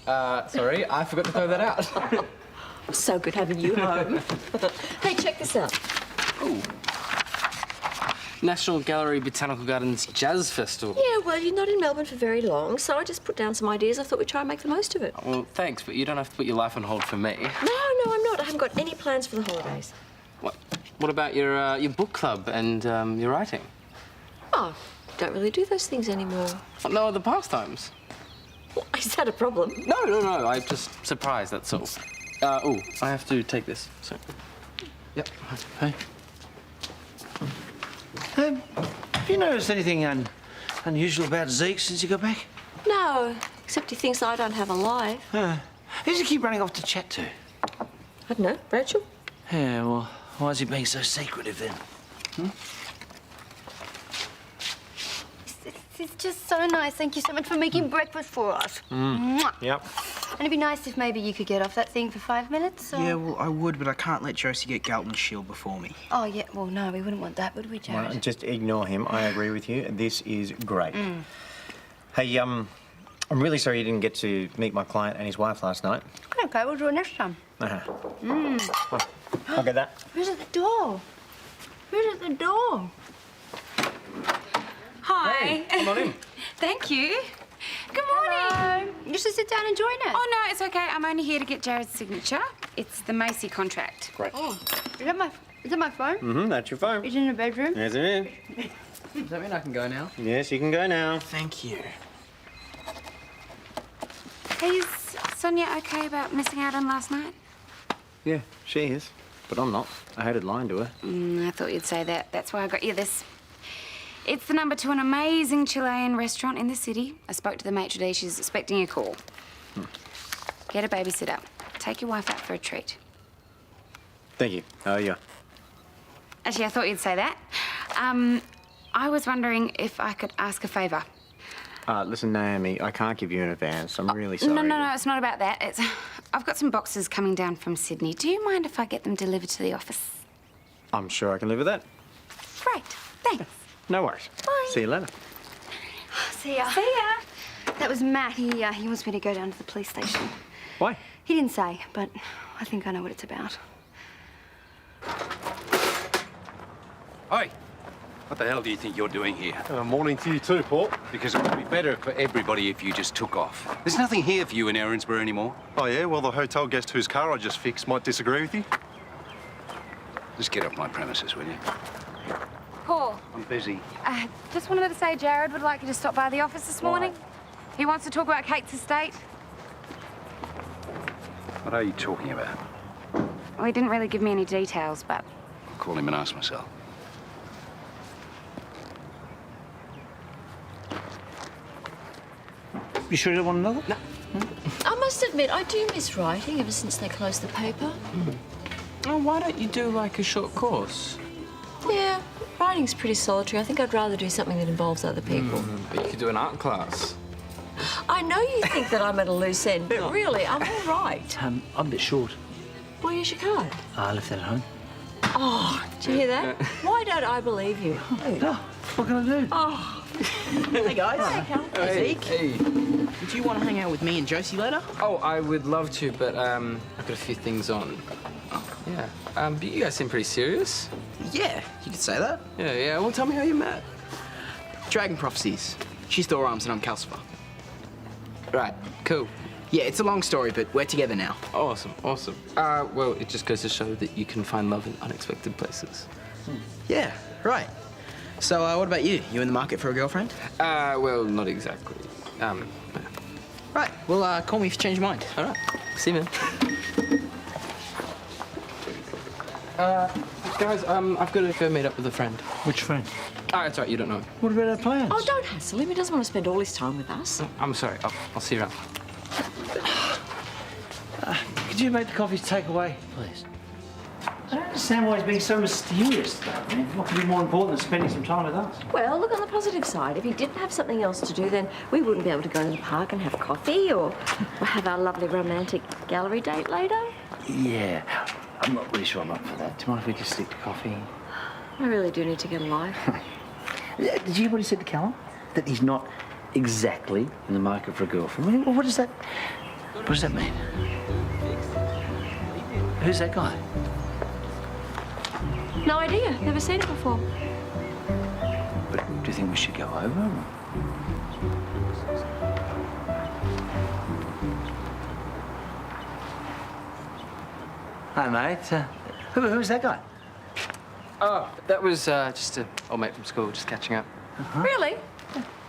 Sorry, I forgot to throw that out. So good having you home. Hey, check this out. Ooh. National Gallery Botanical Gardens Jazz Festival. Yeah, well, you're not in Melbourne for very long, so I just put down some ideas. I thought we'd try and make the most of it. Well, thanks, but you don't have to put your life on hold for me. No, I'm not. I haven't got any plans for the holidays. What about your book club and your writing? Oh, don't really do those things anymore. No other pastimes? Well, is that a problem? No. I'm just surprised, that's all. Oh, I have to take this. So. Yep. Hey. Have you noticed anything unusual about Zeke since you got back? No, except he thinks I don't have a life. Who does he keep running off to chat to? I don't know, Rachel? Yeah, well, why is he being so secretive then? It's just so nice. Thank you so much for making breakfast for us. Mwah. Yep. And it'd be nice if maybe you could get off that thing for 5 minutes. Or... Yeah, well, I would, but I can't let Josie get Galton's shield before me. Oh, yeah. Well, no, we wouldn't want that, would we, Jared? Well, just ignore him. I agree with you. This is great. Hey, I'm really sorry you didn't get to meet my client and his wife last night. Okay, we'll do it next time. I'll get that. Who's at the door? Who's at the door? Hi. Hey, come on in. Thank you. Good morning. Hello. You should sit down and join us. Oh, no, it's okay. I'm only here to get Jared's signature. It's the Macy contract. Great. Oh, is that my phone? That's your phone. Is it in the bedroom? Yes, it is. Does that mean I can go now? Yes, you can go now. Thank you. Hey, is Sonia okay about missing out on last night? Yeah, she is. But I'm not. I hated lying to her. I thought you'd say that. That's why I got you this. It's the number to an amazing Chilean restaurant in the city. I spoke to the maitre d'. She's expecting your call. Get a babysitter. Take your wife out for a treat. Thank you. Oh, yeah. Actually, I thought you'd say that. I was wondering if I could ask a favour. Listen, Naomi, I can't give you an advance. I'm really sorry. No, it's not about that. I've got some boxes coming down from Sydney. Do you mind if I get them delivered to the office? I'm sure I can live with that. Great, thanks. No worries. Bye. See you later. See ya. See ya. That was Matt. He wants me to go down to the police station. Why? He didn't say, but I think I know what it's about. Oi! What the hell do you think you're doing here? Morning to you too, Paul. Because it would be better for everybody if you just took off. There's nothing here for you in Erinsborough anymore. Oh, yeah? Well, the hotel guest whose car I just fixed might disagree with you. Just get off my premises, will you? Paul, I'm busy. just wanted to say Jared would like you to stop by the office this morning. He wants to talk about Kate's estate. What are you talking about? Well, he didn't really give me any details, but... I'll call him and ask myself. You sure you don't want another? No. I must admit, I do miss writing ever since they closed the paper. Oh, why don't you do, like, a short course? Yeah, writing's pretty solitary. I think I'd rather do something that involves other people. But you could do an art class. I know you think that I'm at a loose end, but really, I'm all right. I'm a bit short. Well, here's your card. I left that at home. Oh, did you hear that? Why don't I believe you? No, what can I do? Oh. Hey, guys. Hey, Cal. Hey, Zeke. hey. Did you want to hang out with me and Josie later? Oh, I would love to, but I've got a few things on. Yeah. But you guys seem pretty serious. Yeah, you could say that. Yeah. Well, tell me how you met. Dragon Prophecies. She's Thor Arms and I'm Calcifer. Right. Cool. Yeah, it's a long story, but we're together now. Awesome. Well, it just goes to show that you can find love in unexpected places. Yeah, right. So, what about you? You in the market for a girlfriend? Well, not exactly. Right, well, call me if you change your mind. All right. See you, man. Guys, I've got to go meet up with a friend. Which friend? It's all right, you don't know. What about our plans? Oh, don't hassle him. He doesn't want to spend all his time with us. I'm sorry. I'll see you around. Could you make the coffees take away, please? I don't understand why he's being so mysterious, though. I mean, what could be more important than spending some time with us? Well, look on the positive side. If he didn't have something else to do, then we wouldn't be able to go to the park and have coffee or have our lovely romantic gallery date later. Yeah, I'm not really sure I'm up for that. Do you mind if we just stick to coffee? I really do need to get a life. Did you hear what he said to Callum? That he's not exactly in the market for a girlfriend. I mean, what does that What does that mean? Who's that guy? No idea. Never seen it before. But do you think we should go over? Hi, mate. Who's that guy? Oh, that was just an old mate from school, just catching up. Really?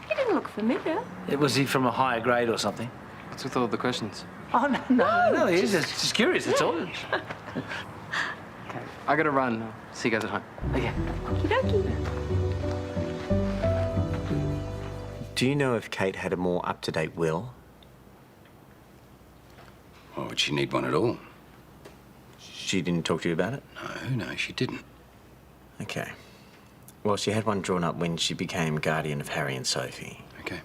He didn't look familiar. Was he from a higher grade or something? What's with all the questions? Oh, no, he's just curious, that's all. Okay, I gotta run. I'll see you guys at home. Okay. Okie dokie. Do you know if Kate had a more up-to-date will? Why would she need one at all? She didn't talk to you about it? No, she didn't. Okay. Well, she had one drawn up when she became guardian of Harry and Sophie. Okay.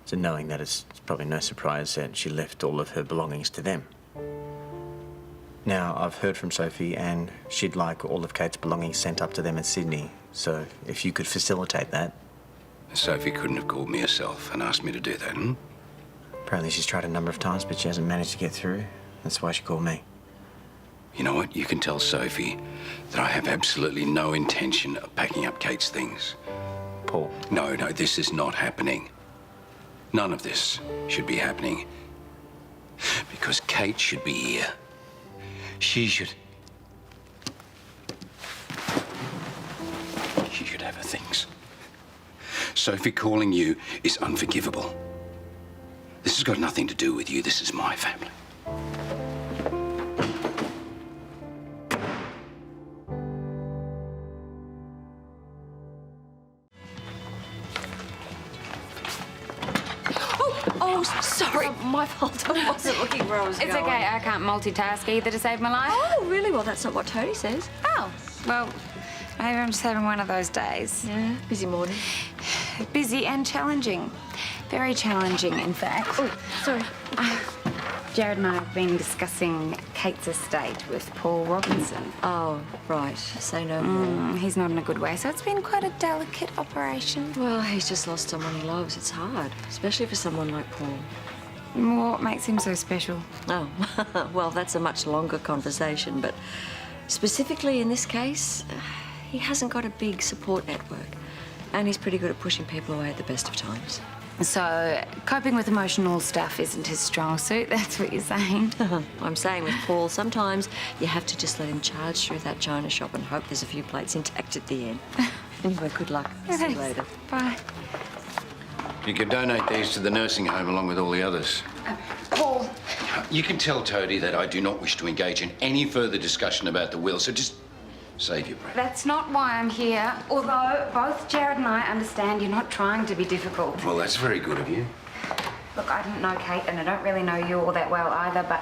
So knowing that, it's probably no surprise that she left all of her belongings to them. Now, I've heard from Sophie, and she'd like all of Kate's belongings sent up to them in Sydney. So if you could facilitate that. Sophie couldn't have called me herself and asked me to do that, hmm? Apparently she's tried a number of times, but she hasn't managed to get through. That's why she called me. You know what? You can tell Sophie that I have absolutely no intention of packing up Kate's things. Paul. No, this is not happening. None of this should be happening. Because Kate should be here. She should have her things. Sophie calling you is unforgivable. This has got nothing to do with you. This is my family. Oh, sorry. My fault. I wasn't looking where I was It's going. okay. I can't multitask either to save my life. Oh, really? Well, that's not what Tony says. Oh, well, maybe I'm just having one of those days. Yeah, busy morning. Busy and challenging. Very challenging, in fact. Oh, sorry. Jared and I have been discussing Kate's estate with Paul Robinson. Oh, right. Say no more. He's not in a good way, so it's been quite a delicate operation. Well, he's just lost someone he loves. It's hard, especially for someone like Paul. What makes him so special? Oh, well, that's a much longer conversation, but specifically in this case, he hasn't got a big support network, and he's pretty good at pushing people away at the best of times. So, coping with emotional stuff isn't his strong suit, that's what you're saying? I'm saying with Paul, sometimes you have to just let him charge through that china shop and hope there's a few plates intact at the end. Anyway, good luck. See you later. Bye. You can donate these to the nursing home along with all the others. Paul. You can tell Toadie that I do not wish to engage in any further discussion about the will, so just save your breath. That's not why I'm here, although both Jared and I understand you're not trying to be difficult. Well, that's very good of you. Look, I didn't know Kate, and I don't really know you all that well either, but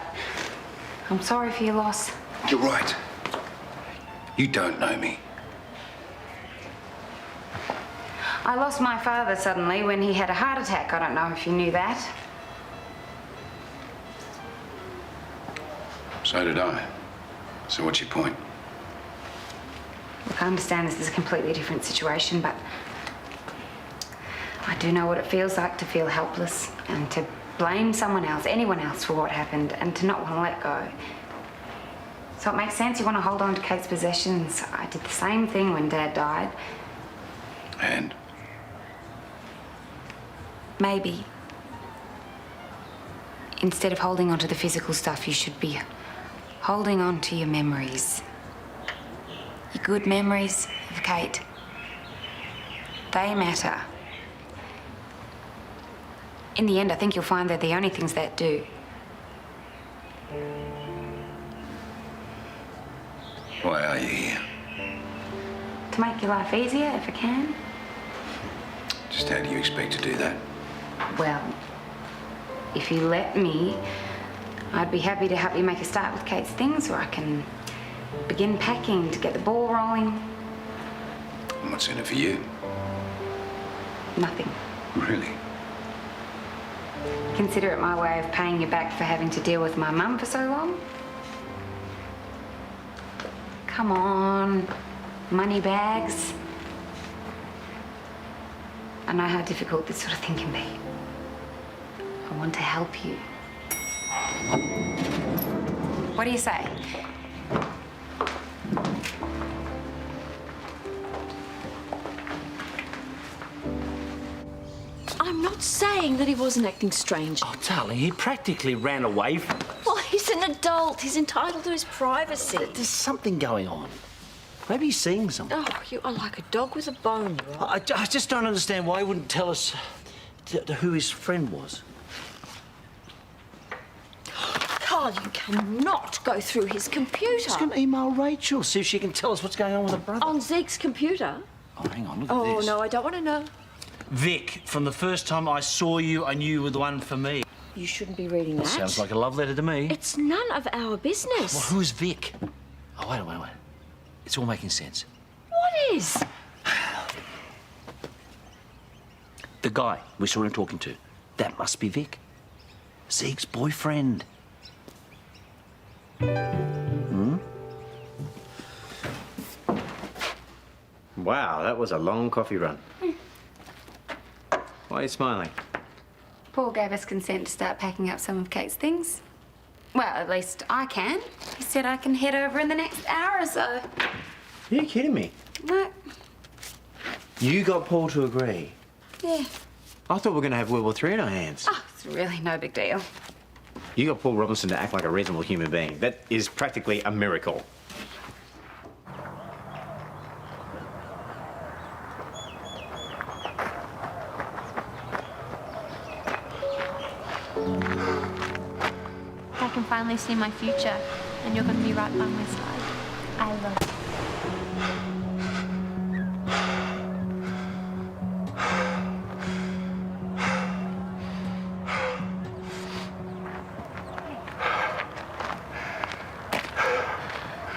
I'm sorry for your loss. You're right. You don't know me. I lost my father suddenly when he had a heart attack. I don't know if you knew that. So did I. So what's your point? Look, I understand this is a completely different situation, but I do know what it feels like to feel helpless and to blame someone else, anyone else, for what happened and to not want to let go. So it makes sense you want to hold on to Kate's possessions. I did the same thing when Dad died. And? Maybe instead of holding on to the physical stuff, you should be holding on to your memories. Your good memories of Kate. They matter. In the end, I think you'll find they're the only things that do. Why are you here? To make your life easier, if I can. Just how do you expect to do that? Well, if you let me, I'd be happy to help you make a start with Kate's things, or I can begin packing to get the ball rolling. And what's in it for you? Nothing. Really? Consider it my way of paying you back for having to deal with my mum for so long. Come on, money bags. I know how difficult this sort of thing can be. I want to help you. What do you say? I'm not saying that he wasn't acting strange. Oh, darling, he practically ran away from us. Well, he's an adult. He's entitled to his privacy. There's something going on. Maybe he's seeing something. Oh, you are like a dog with a bone, you are. I just don't understand why he wouldn't tell us who his friend was. Carl, you cannot go through his computer. Just gonna email Rachel, see if she can tell us what's going on with her brother. On Zeke's computer? Oh, hang on, look at Oh, this. no, I don't want to know. Vic, from the first time I saw you, I knew you were the one for me. You shouldn't be reading that. Sounds like a love letter to me. It's none of our business. Well, who's Vic? Oh, wait. It's all making sense. What is? The guy we saw him talking to, that must be Vic. Zeke's boyfriend. Wow, that was a long coffee run. Why are you smiling? Paul gave us consent to start packing up some of Kate's things. Well, at least I can. He said I can head over in the next hour or so. Are you kidding me? No, You got Paul to agree? yeah. I thought we were going to have World War III in our hands. Oh, it's really no big deal. You got Paul Robinson to act like a reasonable human being. That is practically a miracle. I can finally see my future, and you're going to be right by my side. I love you.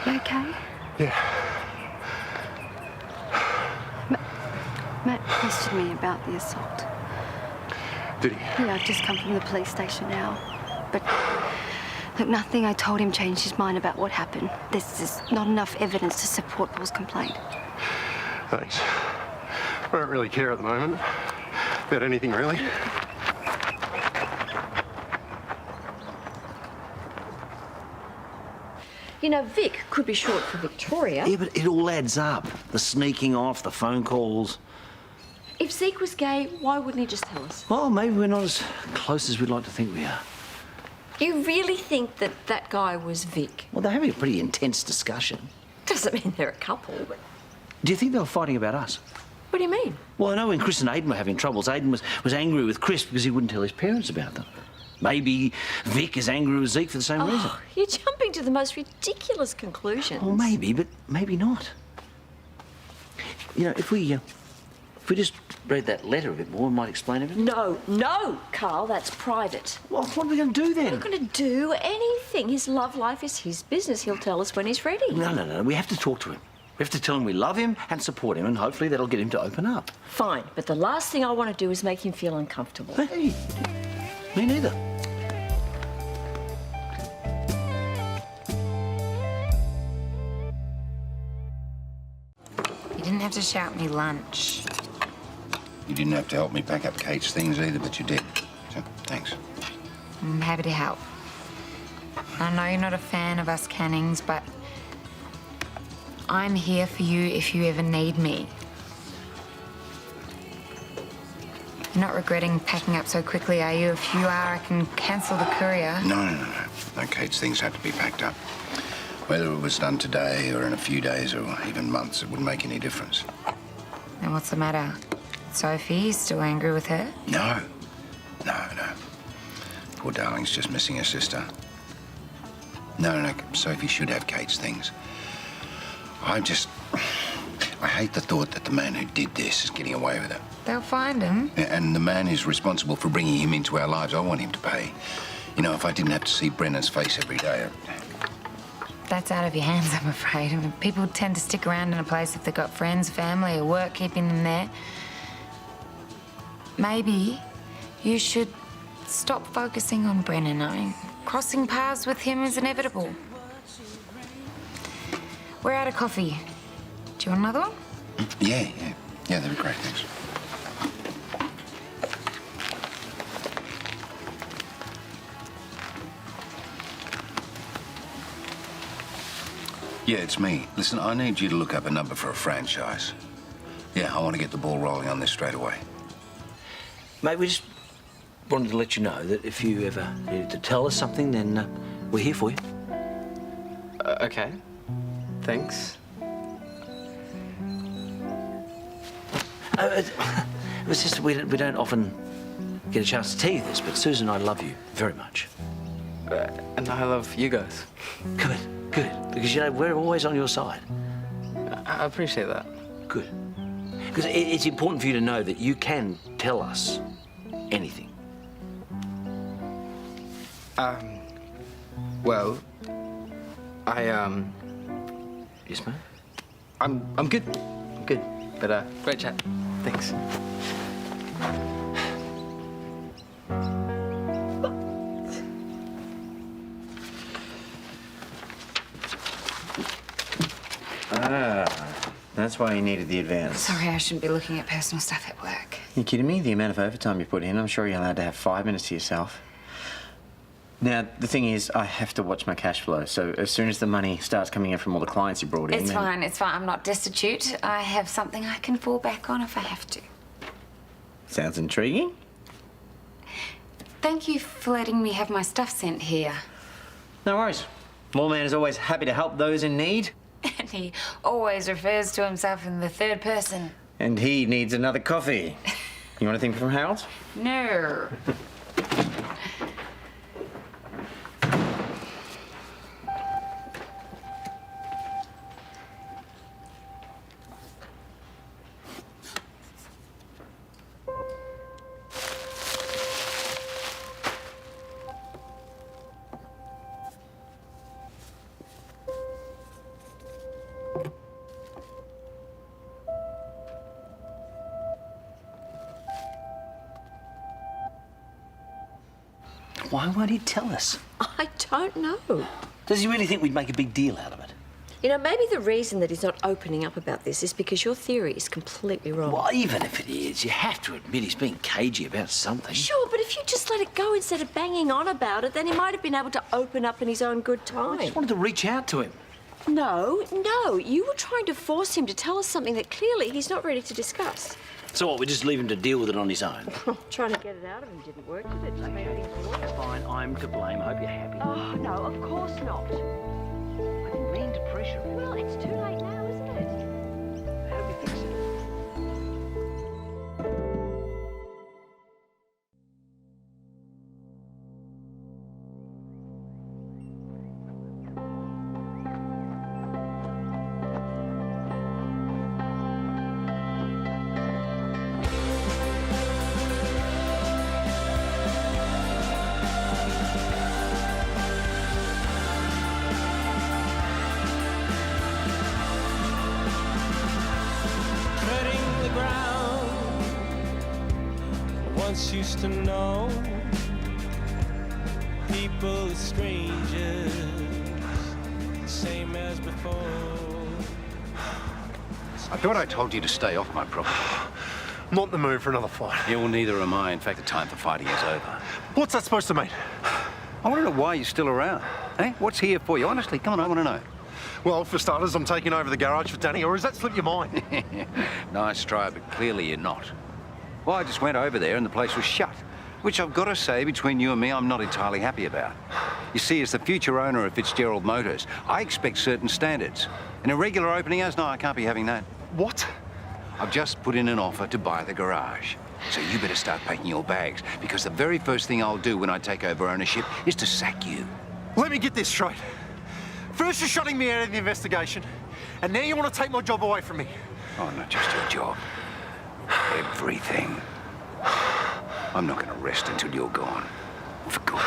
You okay? Yeah. Matt questioned me about the assault. Did he? Yeah, I've just come from the police station now. But look, nothing I told him changed his mind about what happened. There's just not enough evidence to support Paul's complaint. Thanks. I don't really care at the moment. About anything, really. You know, Vic could be short for Victoria. Yeah, but it all adds up. The sneaking off, the phone calls. If Zeke was gay, why wouldn't he just tell us? Well, maybe we're not as close as we'd like to think we are. You really think that that guy was Vic? Well, they're having a pretty intense discussion. Doesn't mean they're a couple, but... Do you think they were fighting about us? What do you mean? Well, I know when Chris and Aidan were having troubles, Aidan was angry with Chris because he wouldn't tell his parents about them. Maybe Vic is angry with Zeke for the same reason. You're jumping to the most ridiculous conclusions. Well, maybe, but maybe not. You know, if we just read that letter a bit more, it might explain everything. No, Carl, that's private. Well, what are we going to do We're then? not going to do anything. His love life is his business. He'll tell us when he's ready. No. We have to talk to him. We have to tell him we love him and support him, and hopefully that'll get him to open up. Fine, but the last thing I want to do is make him feel uncomfortable. Hey, me neither. You didn't have to shout me lunch. You didn't have to help me pack up Kate's things either, but you did. So, thanks. I'm happy to help. I know you're not a fan of us Cannings, but I'm here for you if you ever need me. You're not regretting packing up so quickly, are you? If you are, I can cancel the courier. No. No, Kate's things have to be packed up. Whether it was done today or in a few days or even months, it wouldn't make any difference. Then what's the matter? Sophie, still angry with her? No. Poor darling's just missing her sister. No, Sophie should have Kate's things. I hate the thought that the man who did this is getting away with it. They'll find him. And the man who's responsible for bringing him into our lives, I want him to pay. You know, if I didn't have to see Brennan's face every day. That's out of your hands, I'm afraid. I mean, people tend to stick around in a place if they've got friends, family, or work keeping them there. Maybe you should stop focusing on Brennan. I mean, crossing paths with him is inevitable. We're out of coffee. Do you want another one? Yeah, that'd be great, thanks. Yeah, it's me. Listen, I need you to look up a number for a franchise. Yeah, I want to get the ball rolling on this straight away. Mate, we just wanted to let you know that if you ever needed to tell us something, then we're here for you. Okay. Thanks. It was just we don't often get a chance to tell you this, but Susan and I love you very much. And I love you guys. Good. Because, you know, we're always on your side. I appreciate that. Good. Because it's important for you to know that you can tell us anything. Well, Yes, mate? I'm good. I'm good. But, great chat. Thanks. That's why you needed the advance. Sorry, I shouldn't be looking at personal stuff at work. You kidding me? The amount of overtime you put in, I'm sure you're allowed to have 5 minutes to yourself. Now, the thing is, I have to watch my cash flow, so as soon as the money starts coming in from all the clients you brought in... It's fine, it's fine. I'm not destitute. I have something I can fall back on if I have to. Sounds intriguing. Thank you for letting me have my stuff sent here. No worries. Lawman is always happy to help those in need. And he always refers to himself in the third person. And he needs another coffee. You want anything from Harold? No. Why won't he tell us? I don't know. Does he really think we'd make a big deal out of it? You know, maybe the reason that he's not opening up about this is because your theory is completely wrong. Well, even if it is, you have to admit he's being cagey about something. Sure, but if you just let it go instead of banging on about it, then he might have been able to open up in his own good time. I just wanted to reach out to him. No, you were trying to force him to tell us something that clearly he's not ready to discuss. So what, we just leave him to deal with it on his own? Trying to get it out of him didn't work, did it? Just made things worse. Fine, I'm to blame. I hope you're happy. Oh, no, of course not. I didn't mean to pressure him. Well, it's too late now, isn't it? How do we fix it? Once used to know people as strangers, same as before. I thought I told you to stay off my property. Not in the mood for another fight. Yeah, well, neither am I. In fact, the time for fighting is over. What's that supposed to mean? I want to know why you're still around. Eh? What's here for you? Honestly, come on, I want to know. Well, for starters, I'm taking over the garage for Danny, or has that slipped your mind? Nice try, but clearly you're not. Well, I just went over there and the place was shut, which I've got to say, between you and me, I'm not entirely happy about. You see, as the future owner of Fitzgerald Motors, I expect certain standards. And irregular opening hours, no, I can't be having that. What? I've just put in an offer to buy the garage. So you better start packing your bags, because the very first thing I'll do when I take over ownership is to sack you. Let me get this straight. First you're shutting me out of the investigation, and now you want to take my job away from me. Oh, not just your job. Everything. I'm not going to rest until you're gone. For good.